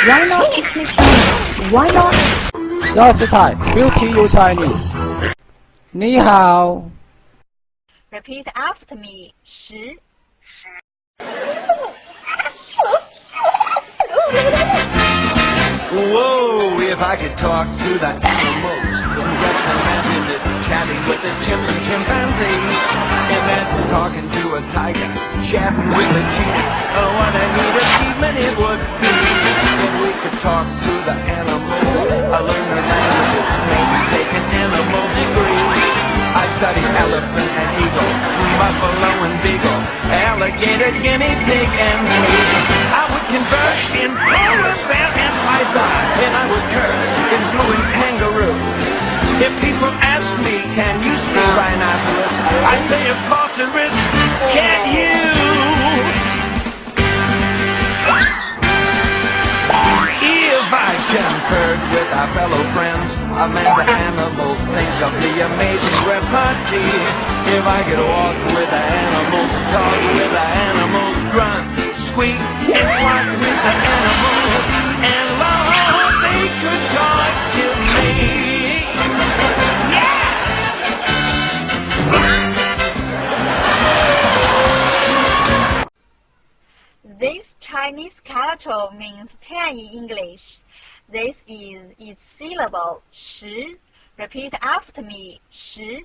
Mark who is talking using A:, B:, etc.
A: Why not speak Chinese? Why not?
B: Just Thai, beauty you Chinese. 你好。
C: Repeat after me. 10.
D: Whoa, if I could talk to the animals, just imagine it chatting with the chimps and chimpanzees. Imagine talking to a tiger, chatting with a cheetah. Oh, what a neat achievement it would be if we could talk to the animals. I learned their languages, maybe take an animal degree. I studied elephant and eagle, buffalo and beagle, alligator, guinea pig, and whale. I would converse in polar bear and python, and I would curse in fluent kangaroo. If people ask me, can you speak rhinoceros? I say, of course there is. Can you? If I conferred with our fellow friends, a man to animals, think of the amazing repartee. If I could walk with the animals, talk with the animals, grunt, squeak, and squawk with the animals, and Lord, they could talk to me. Yeah!
C: This Chinese character means 10 in English. This is its syllable, 10. Repeat after me, 10.